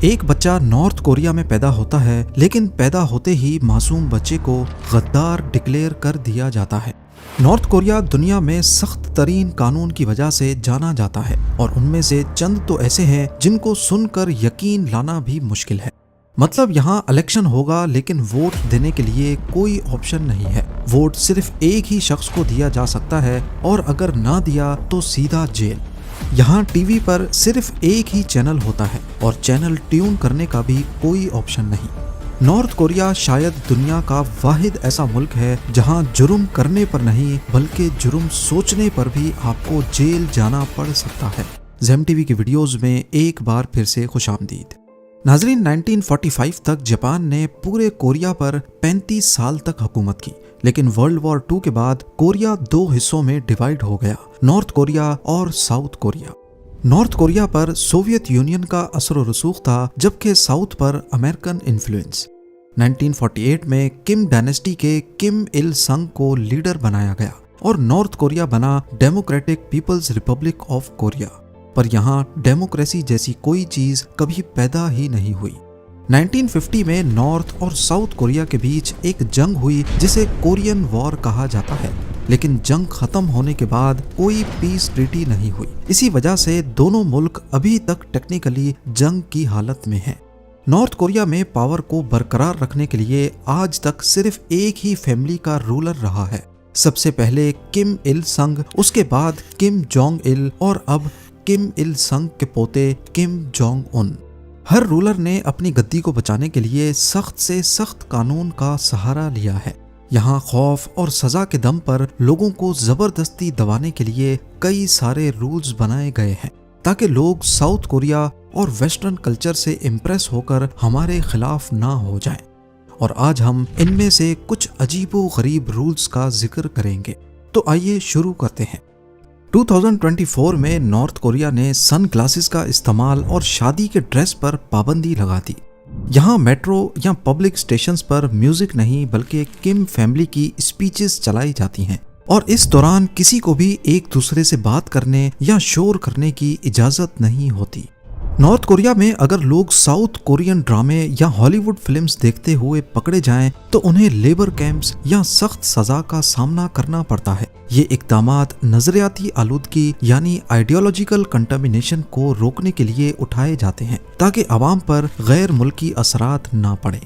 एक बच्चा north Korea में पैदा होता है, लेकिन पैदा होते ही मासूम बच्चे को गद्दार डिक्लेयर कर दिया जाता है। नॉर्थ कोरिया दुनिया में सख्त तरीन कानून की वजह से जाना जाता है और उनमें से चंद तो ऐसे हैं जिनको सुनकर यकीन लाना भी मुश्किल है। मतलब यहाँ इलेक्शन होगा लेकिन वोट देने के लिए कोई ऑप्शन नहीं है। वोट सिर्फ एक ही शख्स को दिया जा सकता है और अगर ना दिया तो सीधा जेल। यहाँ टीवी पर सिर्फ एक ही चैनल होता है और चैनल ट्यून करने का भी कोई ऑप्शन नहीं। नॉर्थ कोरिया शायद दुनिया का वाहिद ऐसा मुल्क है जहाँ जुर्म करने पर नहीं बल्कि जुर्म सोचने पर भी आपको जेल जाना पड़ सकता है। ज़ेम टीवी की वीडियोस में एक बार फिर से खुशामदीद। नाजरीन, 1945 तक जापान ने पूरे कोरिया पर 35 साल तक हुकूमत की, लेकिन वर्ल्ड वॉर 2 के बाद कोरिया दो हिस्सों में डिवाइड हो गया, नॉर्थ कोरिया और साउथ कोरिया। नॉर्थ कोरिया पर सोवियत यूनियन का असर व रसूख था, जबकि साउथ पर अमेरिकन इन्फ्लुएंस। 1948 में किम डायनेस्टी के किम इल संग को लीडर बनाया गया और नॉर्थ कोरिया बना democratic people's republic of Korea. पर यहाँ डेमोक्रेसी जैसी कोई चीज कभी पैदा ही नहीं हुई। 1950 में नॉर्थ और साउथ कोरिया के बीच एक जंग हुई जिसे कोरियन वॉर कहा जाता है, लेकिन जंग खत्म होने के बाद कोई पीस ट्रीटी नहीं हुई। इसी वजह से दोनों मुल्क अभी तक टेक्निकली जंग की हालत में हैं। नॉर्थ कोरिया में पावर को बरकरार रखने के लिए आज तक सिर्फ एक ही फैमिली का रूलर रहा है। सबसे पहले किम इल संग, उसके बाद किम जोंग इल और अब किम इल संग के पोते किम जोंग उन। हर रूलर ने अपनी गद्दी को बचाने के लिए सख्त से सख्त कानून का सहारा लिया है। यहाँ खौफ और सजा के दम पर लोगों को जबरदस्ती दबाने के लिए कई सारे रूल्स बनाए गए हैं ताकि लोग साउथ कोरिया और वेस्टर्न कल्चर से इम्प्रेस होकर हमारे खिलाफ ना हो जाएं। और आज हम इनमें से कुछ अजीबो गरीब रूल्स का जिक्र करेंगे। तो आइए शुरू करते हैं। 2024 में नॉर्थ कोरिया ने सन ग्लासेस का इस्तेमाल और शादी के ड्रेस पर पाबंदी लगा दी। यहाँ मेट्रो या पब्लिक स्टेशंस पर म्यूजिक नहीं बल्कि किम फैमिली की स्पीचेस चलाई जाती हैं और इस दौरान किसी को भी एक दूसरे से बात करने या शोर करने की इजाजत नहीं होती। नॉर्थ कोरिया में अगर लोग साउथ कोरियन ड्रामे या हॉलीवुड फिल्म्स देखते हुए पकड़े जाएं तो उन्हें लेबर कैंप्स या सख्त सजा का सामना करना पड़ता है। ये इक़दामात नजरियाती आलूदगी यानी आइडियोलॉजिकल कंटामिनेशन को रोकने के लिए उठाए जाते हैं ताकि आवाम पर गैर मुल्की असरात ना पड़े।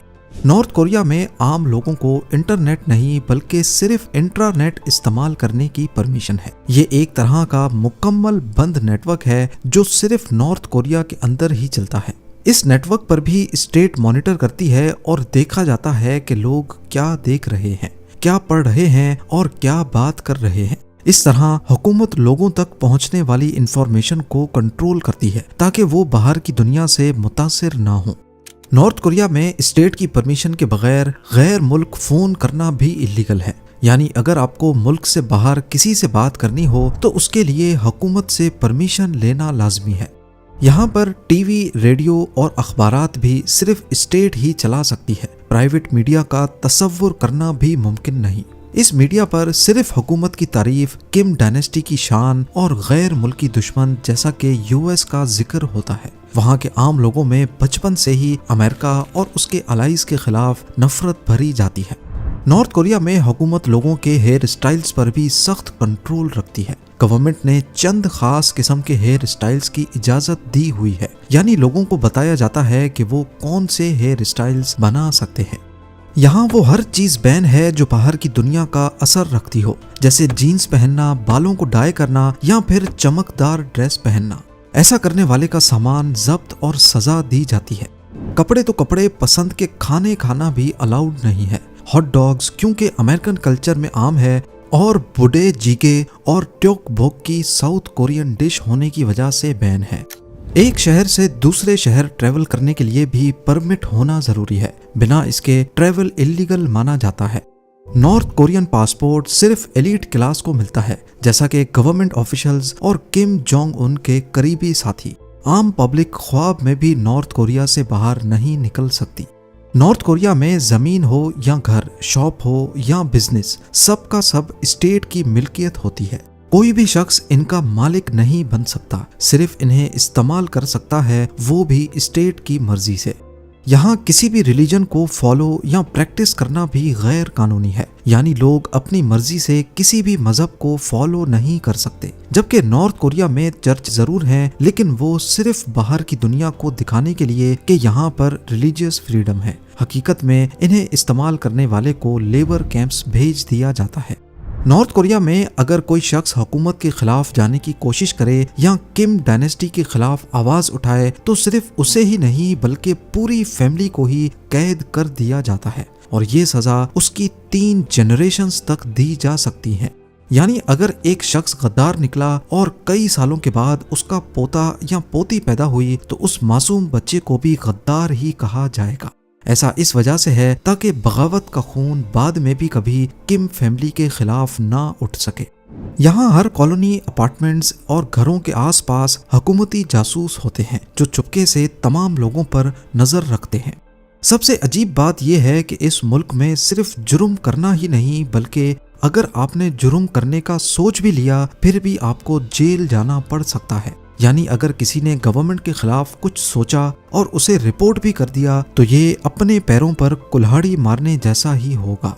नॉर्थ कोरिया में आम लोगों को इंटरनेट नहीं बल्कि सिर्फ इंट्रानेट इस्तेमाल करने की परमिशन है। ये एक तरह का मुकम्मल बंद नेटवर्क है जो सिर्फ नॉर्थ कोरिया के अंदर ही चलता है। इस नेटवर्क पर भी स्टेट मॉनिटर करती है और देखा जाता है कि लोग क्या देख रहे हैं, क्या पढ़ रहे हैं और क्या बात कर रहे हैं। इस तरह हुकूमत लोगों तक पहुंचने वाली इंफॉर्मेशन को कंट्रोल करती है ताकि वो बाहर की दुनिया से मुतासिर ना हो। नॉर्थ कोरिया में स्टेट की परमिशन के बगैर गैर मुल्क फोन करना भी इलीगल है। यानी अगर आपको मुल्क से बाहर किसी से बात करनी हो तो उसके लिए हुकूमत से परमिशन लेना लाजमी है। यहाँ पर टीवी, रेडियो और अखबारात भी सिर्फ स्टेट ही चला सकती है। प्राइवेट मीडिया का तसव्वुर करना भी मुमकिन नहीं। इस मीडिया पर सिर्फ हुकूमत की तारीफ, किम डायनेस्टी की शान और गैर मुल्की दुश्मन जैसा कि यूएस का जिक्र होता है। वहाँ के आम लोगों में बचपन से ही अमेरिका और उसके अलाइज के खिलाफ नफरत भरी जाती है। नॉर्थ कोरिया में हुकूमत लोगों के हेयर स्टाइल्स पर भी सख्त कंट्रोल रखती है। गवर्नमेंट ने चंद खास किस्म के हेयर स्टाइल्स की इजाजत दी हुई है, यानी लोगों को बताया जाता है कि वो कौन से हेयर स्टाइल्स बना सकते हैं। यहाँ वो हर चीज बैन है जो बाहर की दुनिया का असर रखती हो, जैसे जीन्स पहनना, बालों को डाई करना या फिर चमकदार ड्रेस पहनना। ऐसा करने वाले का सामान जब्त और सजा दी जाती है। कपड़े तो कपड़े, पसंद के खाने खाना भी अलाउड नहीं है। हॉट डॉग्स क्योंकि अमेरिकन कल्चर में आम है और बुडे जीगे और ट्योक बोक की साउथ कोरियन डिश होने की वजह से बैन है। एक शहर से दूसरे शहर ट्रैवल करने के लिए भी परमिट होना जरूरी है, बिना इसके ट्रैवल इलीगल माना जाता है। नॉर्थ कोरियन पासपोर्ट सिर्फ एलीट क्लास को मिलता है, जैसा कि गवर्नमेंट ऑफिशियल्स और किम जोंग उन के करीबी साथी। आम पब्लिक ख्वाब में भी नॉर्थ कोरिया से बाहर नहीं निकल सकती। नॉर्थ कोरिया में जमीन हो या घर, शॉप हो या बिजनेस, सब का सब स्टेट की मिल्कियत होती है। कोई भी शख्स इनका मालिक नहीं बन सकता, सिर्फ इन्हें इस्तेमाल कर सकता है, वो भी स्टेट की मर्जी से। यहाँ किसी भी रिलीजन को फॉलो या प्रैक्टिस करना भी गैर कानूनी है, यानी लोग अपनी मर्जी से किसी भी मजहब को फॉलो नहीं कर सकते। जबकि नॉर्थ कोरिया में चर्च जरूर हैं, लेकिन वो सिर्फ बाहर की दुनिया को दिखाने के लिए कि यहाँ पर रिलीजियस फ्रीडम है। हकीकत में इन्हें इस्तेमाल करने वाले को लेबर कैंप्स भेज दिया जाता है। नॉर्थ कोरिया में अगर कोई शख्स हुकूमत के खिलाफ जाने की कोशिश करे या किम डायनेस्टी के खिलाफ आवाज उठाए तो सिर्फ उसे ही नहीं बल्कि पूरी फैमिली को ही कैद कर दिया जाता है और ये सजा उसकी 3 जनरेशंस तक दी जा सकती है। यानी अगर एक शख्स गद्दार निकला और कई सालों के बाद उसका पोता या पोती पैदा हुई तो उस मासूम बच्चे को भी गद्दार ही कहा जाएगा। ऐसा इस वजह से है ताकि बगावत का खून बाद में भी कभी किम फैमिली के खिलाफ ना उठ सके। यहाँ हर कॉलोनी, अपार्टमेंट्स और घरों के आसपास हुकूमती जासूस होते हैं जो चुपके से तमाम लोगों पर नजर रखते हैं। सबसे अजीब बात यह है कि इस मुल्क में सिर्फ जुर्म करना ही नहीं बल्कि अगर आपने जुर्म करने का सोच भी लिया फिर भी आपको जेल जाना पड़ सकता है। यानी अगर किसी ने गवर्नमेंट के खिलाफ कुछ सोचा और उसे रिपोर्ट भी कर दिया तो ये अपने पैरों पर कुल्हाड़ी मारने जैसा ही होगा।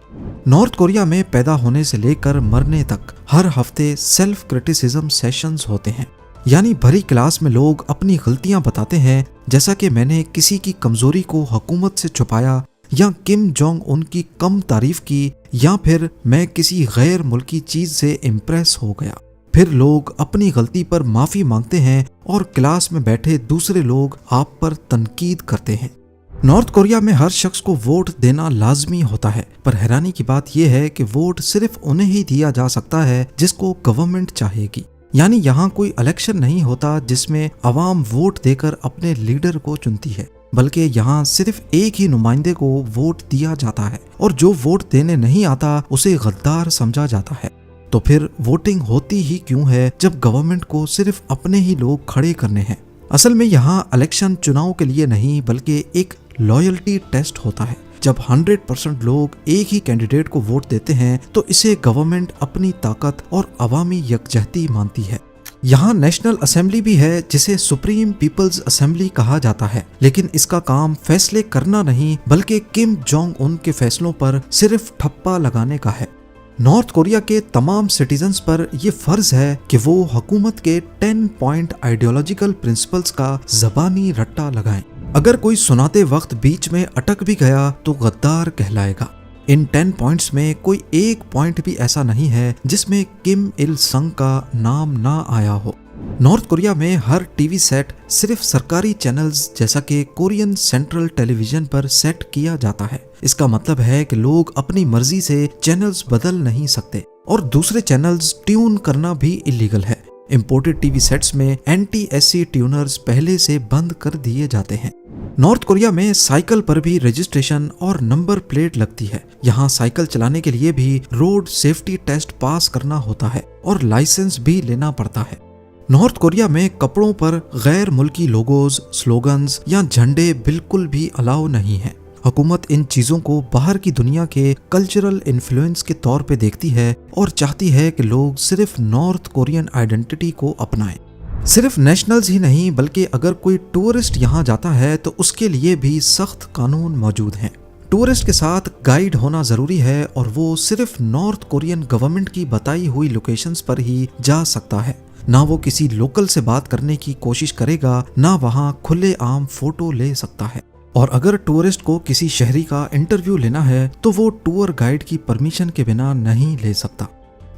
नॉर्थ कोरिया में पैदा होने से लेकर मरने तक हर हफ्ते सेल्फ क्रिटिसिज्म सेशंस होते हैं। यानी भरी क्लास में लोग अपनी गलतियां बताते हैं, जैसा कि मैंने किसी की कमजोरी को हुकूमत से छुपाया या किम जोंग उन की कम तारीफ की या फिर मैं किसी गैर मुल्की चीज से इम्प्रेस हो गया। फिर लोग अपनी गलती पर माफी मांगते हैं और क्लास में बैठे दूसरे लोग आप पर तनकीद करते हैं। नॉर्थ कोरिया में हर शख्स को वोट देना लाजमी होता है, पर हैरानी की बात यह है कि वोट सिर्फ उन्हें ही दिया जा सकता है जिसको गवर्नमेंट चाहेगी। यानी यहाँ कोई इलेक्शन नहीं होता जिसमें अवाम वोट देकर अपने लीडर को चुनती है, बल्कि यहाँ सिर्फ एक ही नुमाइंदे को वोट दिया जाता है और जो वोट देने नहीं आता उसे गद्दार समझा जाता है। तो फिर वोटिंग होती ही क्यों है जब गवर्नमेंट को सिर्फ अपने ही लोग खड़े करने हैं। असल में यहाँ इलेक्शन चुनाव के लिए नहीं बल्कि एक लॉयल्टी टेस्ट होता है। जब 100% लोग एक ही कैंडिडेट को वोट देते हैं तो इसे गवर्नमेंट अपनी ताकत और अवामी यकजहती मानती है। यहाँ नेशनल असेंबली भी है जिसे सुप्रीम पीपल्स असेंबली कहा जाता है, लेकिन इसका काम फैसले करना नहीं बल्कि किम जोंग उन के फैसलों पर सिर्फ ठप्पा लगाने का है। नॉर्थ कोरिया के तमाम सिटीजन्स पर यह फर्ज है कि वो हुकूमत के 10 पॉइंट आइडियोलॉजिकल प्रिंसिपल्स का जबानी रट्टा लगाएं। अगर कोई सुनाते वक्त बीच में अटक भी गया तो गद्दार कहलाएगा। इन 10 पॉइंट्स में कोई एक पॉइंट भी ऐसा नहीं है जिसमें किम इल संग का नाम ना आया हो। नॉर्थ कोरिया में हर टीवी सेट सिर्फ सरकारी चैनल्स जैसा कि कोरियन सेंट्रल टेलीविजन पर सेट किया जाता है। इसका मतलब है कि लोग अपनी मर्जी से चैनल्स बदल नहीं सकते और दूसरे चैनल्स ट्यून करना भी इलीगल है। इंपोर्टेड टीवी सेट्स में एंटी-एससी ट्यूनर्स पहले से बंद कर दिए जाते हैं। नॉर्थ कोरिया में साइकिल पर भी रजिस्ट्रेशन और नंबर प्लेट लगती है। यहाँ साइकिल चलाने के लिए भी रोड सेफ्टी टेस्ट पास करना होता है और लाइसेंस भी लेना पड़ता है। नॉर्थ कोरिया में कपड़ों पर गैर मुल्की लोगोज, स्लोगन्स या झंडे बिल्कुल भी अलाउ नहीं है। हुकूमत इन चीजों को बाहर की दुनिया के कल्चरल इन्फ्लुएंस के तौर पे देखती है और चाहती है कि लोग सिर्फ नॉर्थ कोरियन आइडेंटिटी को अपनाएं। सिर्फ नेशनल्स ही नहीं बल्कि अगर कोई टूरिस्ट यहाँ जाता है तो उसके लिए भी सख्त कानून मौजूद हैं। टूरिस्ट के साथ गाइड होना जरूरी है और वो सिर्फ नॉर्थ कोरियन गवर्नमेंट की बताई हुई लोकेशंस पर ही जा सकता है। ना वो किसी लोकल से बात करने की कोशिश करेगा, ना वहाँ खुले आम फोटो ले सकता है। और अगर टूरिस्ट को किसी शहरी का इंटरव्यू लेना है तो वो टूर गाइड की परमिशन के बिना नहीं ले सकता।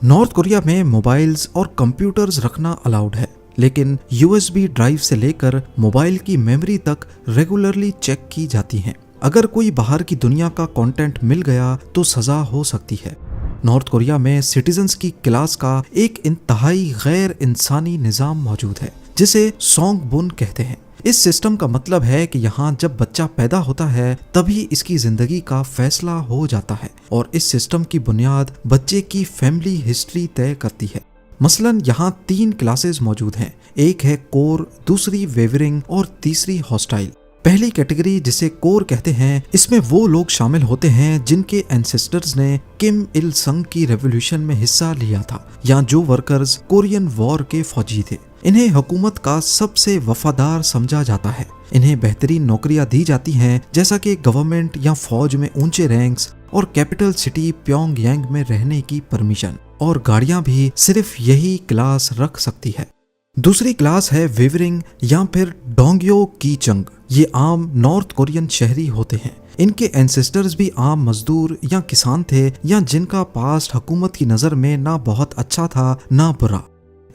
नॉर्थ कोरिया में मोबाइल्स और कंप्यूटर्स रखना अलाउड है, लेकिन यूएसबी ड्राइव से लेकर मोबाइल की मेमोरी तक रेगुलरली चेक की जाती हैं। अगर कोई बाहर की दुनिया का कंटेंट मिल गया तो सजा हो सकती है। नॉर्थ कोरिया में सिटीजन्स की क्लास का एक इंतहाई गैर इंसानी निज़ाम मौजूद है जिसे सोंगबुन कहते हैं। इस सिस्टम का मतलब है कि यहाँ जब बच्चा पैदा होता है तभी इसकी जिंदगी का फैसला हो जाता है और इस सिस्टम की बुनियाद बच्चे की फैमिली हिस्ट्री तय करती है। मसलन यहाँ 3 क्लासेस मौजूद हैं। एक है कोर, दूसरी वेवरिंग और तीसरी हॉस्टाइल। पहली कैटेगरी जिसे कोर कहते हैं, इसमें वो लोग शामिल होते हैं जिनके एंसेस्टर्स ने किम इल संग की रेवोल्यूशन में हिस्सा लिया था या जो वर्कर्स कोरियन वॉर के फौजी थे। इन्हें हुकूमत का सबसे वफादार समझा जाता है। इन्हें बेहतरीन नौकरियां दी जाती हैं, जैसा कि गवर्नमेंट या फौज में ऊंचे रैंक्स और कैपिटल सिटी प्योंगयांग में रहने की परमिशन, और गाड़ियां भी सिर्फ यही क्लास रख सकती है। दूसरी क्लास है वेवरिंग या फिर डोंगयो कीचंग। ये आम नॉर्थ कोरियन शहरी होते हैं। इनके एंसेस्टर्स भी आम मजदूर या किसान थे या जिनका पास्ट हुकूमत की नज़र में ना बहुत अच्छा था ना बुरा।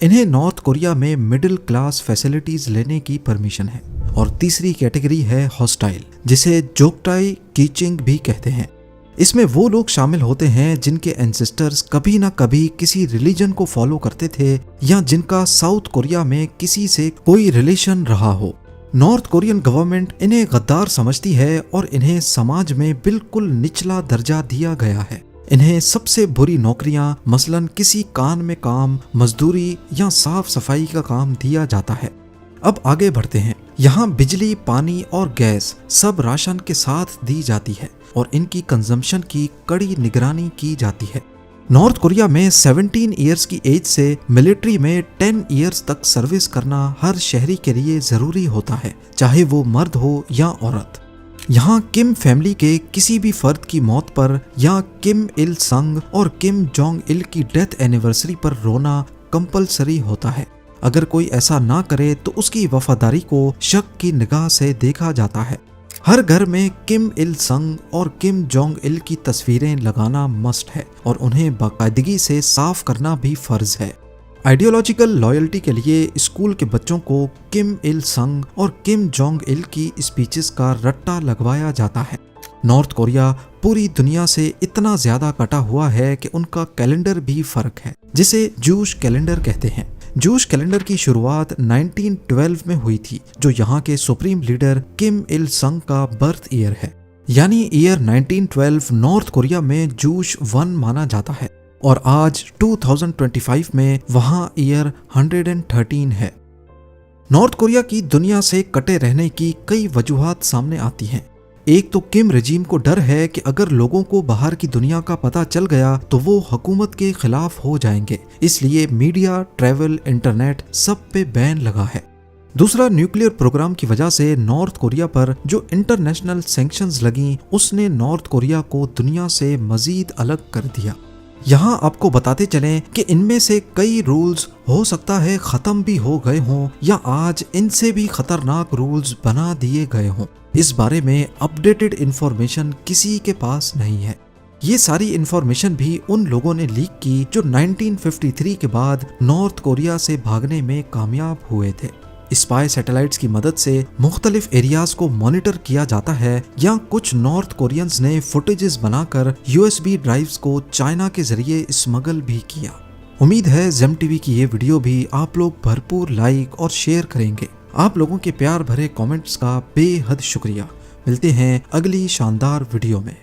इन्हें नॉर्थ कोरिया में मिडिल क्लास फैसिलिटीज लेने की परमिशन है। और तीसरी कैटेगरी है हॉस्टाइल, जिसे जोगटाई कीचिंग भी कहते हैं। इसमें वो लोग शामिल होते हैं जिनके एंसेस्टर्स कभी ना कभी किसी रिलीजन को फॉलो करते थे या जिनका साउथ कोरिया में किसी से कोई रिलेशन रहा हो। नॉर्थ कोरियन गवर्नमेंट इन्हें गद्दार समझती है और इन्हें समाज में बिल्कुल निचला दर्जा दिया गया है। इन्हें सबसे बुरी नौकरियां मसलन किसी कान में काम, मजदूरी या साफ सफाई का काम दिया जाता है। अब आगे बढ़ते हैं। यहाँ बिजली, पानी और गैस सब राशन के साथ दी जाती है और इनकी कंजम्पशन की कड़ी निगरानी की जाती है। नॉर्थ कोरिया में 17 इयर्स की एज से मिलिट्री में 10 इयर्स तक सर्विस करना हर शहरी के लिए जरूरी होता है, चाहे वो मर्द हो या औरत। यहाँ किम फैमिली के किसी भी फर्द की मौत पर या किम इल संग और किम जोंग इल की डेथ एनिवर्सरी पर रोना कंपलसरी होता है। अगर कोई ऐसा ना करे तो उसकी वफादारी को शक की निगाह से देखा जाता है। हर घर में किम इल संग और किम जोंग इल की तस्वीरें लगाना मस्ट है और उन्हें बाकायदगी से साफ करना भी फर्ज है। आइडियोलॉजिकल लॉयल्टी के लिए स्कूल के बच्चों को किम इल संग और किम जोंग इल की स्पीचेस का रट्टा लगवाया जाता है। नॉर्थ कोरिया पूरी दुनिया से इतना ज्यादा कटा हुआ है कि उनका कैलेंडर भी फर्क है, जिसे जूश कैलेंडर कहते हैं। जूश कैलेंडर की शुरुआत 1912 में हुई थी, जो यहाँ के सुप्रीम लीडर किम इल संग का बर्थ ईयर है। यानी ईयर 1912 नॉर्थ कोरिया में जूश 1 माना जाता है और आज 2025 में वहाँ ईयर 113 है। नॉर्थ कोरिया की दुनिया से कटे रहने की कई वजूहात सामने आती हैं। एक तो किम रजीम को डर है कि अगर लोगों को बाहर की दुनिया का पता चल गया तो वो हुकूमत के खिलाफ हो जाएंगे, इसलिए मीडिया, ट्रैवल, इंटरनेट सब पे बैन लगा है। दूसरा, न्यूक्लियर प्रोग्राम की वजह से नॉर्थ कोरिया पर जो इंटरनेशनल सैंक्शंस लगी, उसने नॉर्थ कोरिया को दुनिया से मजीद अलग कर दिया। यहाँ आपको बताते चलें कि इनमें से कई रूल्स हो सकता है खत्म भी हो गए हों या आज इनसे भी खतरनाक रूल्स बना दिए गए हों। इस बारे में अपडेटेड इंफॉर्मेशन किसी के पास नहीं है। ये सारी इंफॉर्मेशन भी उन लोगों ने लीक की जो 1953 के बाद नॉर्थ कोरिया से भागने में कामयाब हुए थे। स्पाई सैटेलाइट्स की मदद से मुख्तलिफ एरियाज को मॉनिटर किया जाता है या कुछ नॉर्थ कोरियंस ने फुटेजेस बनाकर USB ड्राइव्स को चाइना के जरिए स्मगल भी किया। उम्मीद है जेम टीवी की ये वीडियो भी आप लोग भरपूर लाइक और शेयर करेंगे। आप लोगों के प्यार भरे कमेंट्स का बेहद शुक्रिया। मिलते हैं अगली शानदार वीडियो में।